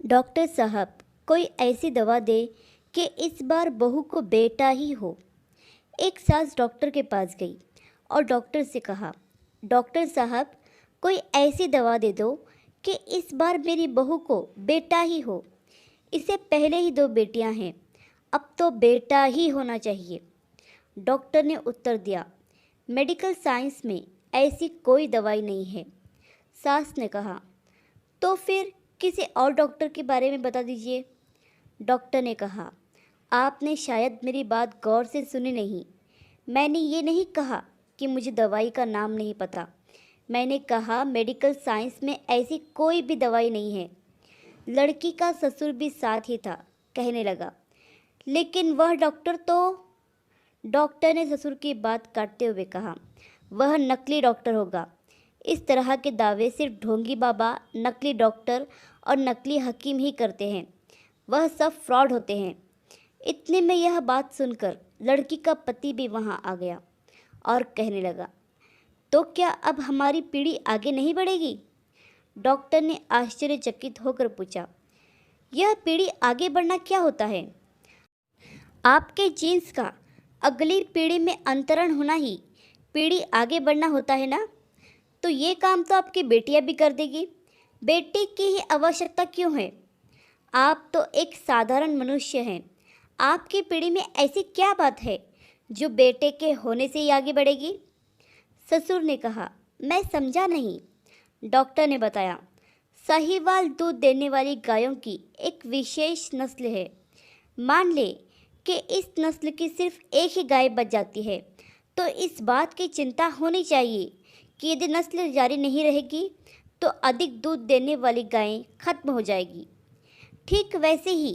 Doctor साहब, कोई ऐसी दवा दे कि इस बार बहू को बेटा ही हो। एक सास डॉक्टर के पास गई और डॉक्टर से कहा, डॉक्टर साहब, कोई ऐसी दवा दे दो कि इस बार मेरी बहू को बेटा ही हो। इससे पहले ही दो बेटियां हैं, अब तो बेटा ही होना चाहिए। डॉक्टर ने उत्तर दिया, मेडिकल साइंस में ऐसी कोई दवाई नहीं है। सास ने कहा, तो फिर किसी और डॉक्टर के बारे में बता दीजिए। डॉक्टर ने कहा, आपने शायद मेरी बात गौर से सुनी नहीं। मैंने ये नहीं कहा कि मुझे दवाई का नाम नहीं पता। मैंने कहा मेडिकल साइंस में ऐसी कोई भी दवाई नहीं है। लड़की का ससुर भी साथ ही था, कहने लगा, लेकिन वह डॉक्टर तो। डॉक्टर ने ससुर की बात काटते हुए कहा, वह नकली डॉक्टर होगा। इस तरह के दावे सिर्फ ढोंगी बाबा, नकली डॉक्टर और नकली हकीम ही करते हैं। वह सब फ्रॉड होते हैं। इतने में यह बात सुनकर लड़की का पति भी वहां आ गया और कहने लगा, तो क्या अब हमारी पीढ़ी आगे नहीं बढ़ेगी? डॉक्टर ने आश्चर्यचकित होकर पूछा, यह पीढ़ी आगे बढ़ना क्या होता है? आपके जीन्स का अगली पीढ़ी में अंतरण होना ही पीढ़ी आगे बढ़ना होता है ना? तो ये काम तो आपकी बेटियां भी कर देगी। बेटी की ही आवश्यकता क्यों है? आप तो एक साधारण मनुष्य हैं। आपकी पीढ़ी में ऐसी क्या बात है जो बेटे के होने से ही आगे बढ़ेगी? ससुर ने कहा, मैं समझा नहीं। डॉक्टर ने बताया, साहीवाल दूध देने वाली गायों की एक विशेष नस्ल है। मान ले कि इस नस्ल की सिर्फ एक ही गाय बच जाती है, तो इस बात की चिंता होनी चाहिए कि यदि नस्ल जारी नहीं रहेगी तो अधिक दूध देने वाली गायें खत्म हो जाएगी। ठीक वैसे ही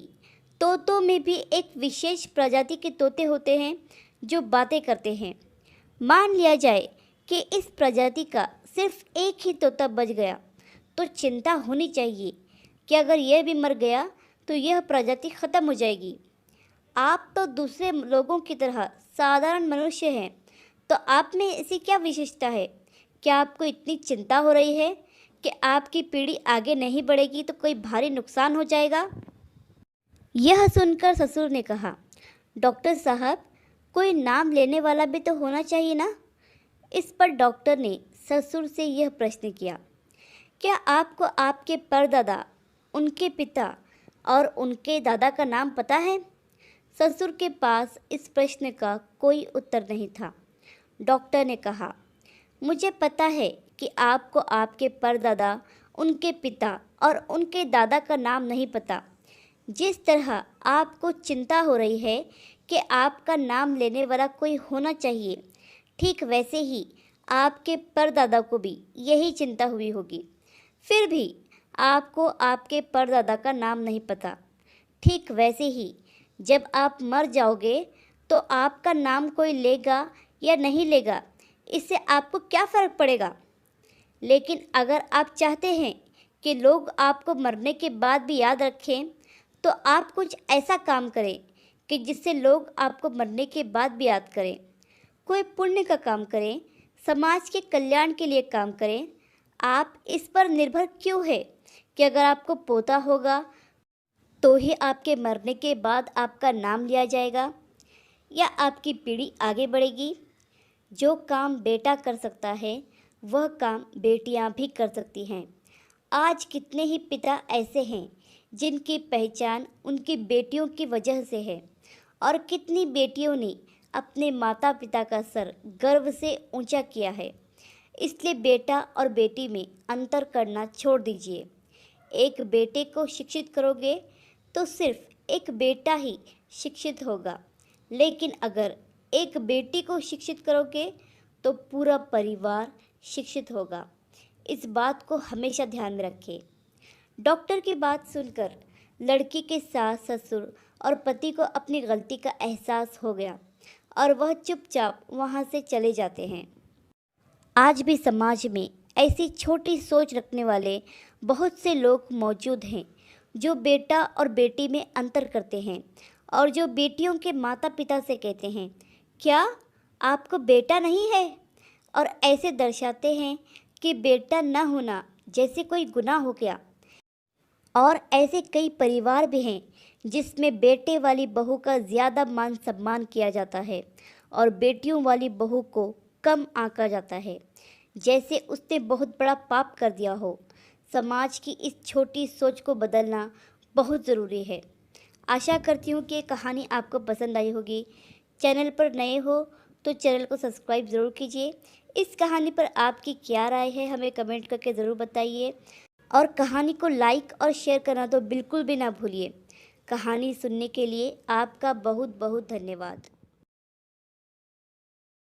तोतों में भी एक विशेष प्रजाति के तोते होते हैं जो बातें करते हैं। मान लिया जाए कि इस प्रजाति का सिर्फ एक ही तोता बच गया, तो चिंता होनी चाहिए कि अगर यह भी मर गया तो यह प्रजाति खत्म हो जाएगी। आप तो दूसरे लोगों की तरह साधारण मनुष्य हैं, तो आप में ऐसी क्या विशेषता है? क्या आपको इतनी चिंता हो रही है कि आपकी पीढ़ी आगे नहीं बढ़ेगी तो कोई भारी नुकसान हो जाएगा? यह सुनकर ससुर ने कहा, डॉक्टर साहब, कोई नाम लेने वाला भी तो होना चाहिए ना? इस पर डॉक्टर ने ससुर से यह प्रश्न किया, क्या आपको आपके परदादा, उनके पिता और उनके दादा का नाम पता है? ससुर के पास इस प्रश्न का कोई उत्तर नहीं था। डॉक्टर ने कहा, मुझे पता है कि आपको आपके परदादा, उनके पिता और उनके दादा का नाम नहीं पता। जिस तरह आपको चिंता हो रही है कि आपका नाम लेने वाला कोई होना चाहिए, ठीक वैसे ही आपके परदादा को भी यही चिंता हुई होगी। फिर भी आपको आपके परदादा का नाम नहीं पता। ठीक वैसे ही जब आप मर जाओगे तो आपका नाम कोई लेगा या नहीं लेगा, इससे आपको क्या फ़र्क पड़ेगा? लेकिन अगर आप चाहते हैं कि लोग आपको मरने के बाद भी याद रखें, तो आप कुछ ऐसा काम करें कि जिससे लोग आपको मरने के बाद भी याद करें। कोई पुण्य का काम करें, समाज के कल्याण के लिए काम करें। आप इस पर निर्भर क्यों है कि अगर आपको पोता होगा तो ही आपके मरने के बाद आपका नाम लिया जाएगा या आपकी पीढ़ी आगे बढ़ेगी? जो काम बेटा कर सकता है वह काम बेटियां भी कर सकती हैं। आज कितने ही पिता ऐसे हैं जिनकी पहचान उनकी बेटियों की वजह से है, और कितनी बेटियों ने अपने माता पिता का सर गर्व से ऊंचा किया है। इसलिए बेटा और बेटी में अंतर करना छोड़ दीजिए। एक बेटे को शिक्षित करोगे तो सिर्फ एक बेटा ही शिक्षित होगा, लेकिन अगर एक बेटी को शिक्षित करोगे तो पूरा परिवार शिक्षित होगा। इस बात को हमेशा ध्यान में रखें। डॉक्टर की बात सुनकर लड़की के सास, ससुर और पति को अपनी गलती का एहसास हो गया और वह चुपचाप वहां से चले जाते हैं। आज भी समाज में ऐसी छोटी सोच रखने वाले बहुत से लोग मौजूद हैं जो बेटा और बेटी में अंतर करते हैं और जो बेटियों के माता पिता से कहते हैं, क्या आपको बेटा नहीं है? और ऐसे दर्शाते हैं कि बेटा न होना जैसे कोई गुनाह हो गया। और ऐसे कई परिवार भी हैं जिसमें बेटे वाली बहू का ज़्यादा मान सम्मान किया जाता है और बेटियों वाली बहू को कम आंका जाता है, जैसे उसने बहुत बड़ा पाप कर दिया हो। समाज की इस छोटी सोच को बदलना बहुत ज़रूरी है। आशा करती हूँ कि ये कहानी आपको पसंद आई होगी। चैनल पर नए हो तो चैनल को सब्सक्राइब ज़रूर कीजिए। इस कहानी पर आपकी क्या राय है हमें कमेंट करके ज़रूर बताइए और कहानी को लाइक और शेयर करना तो बिल्कुल भी ना भूलिए। कहानी सुनने के लिए आपका बहुत बहुत धन्यवाद।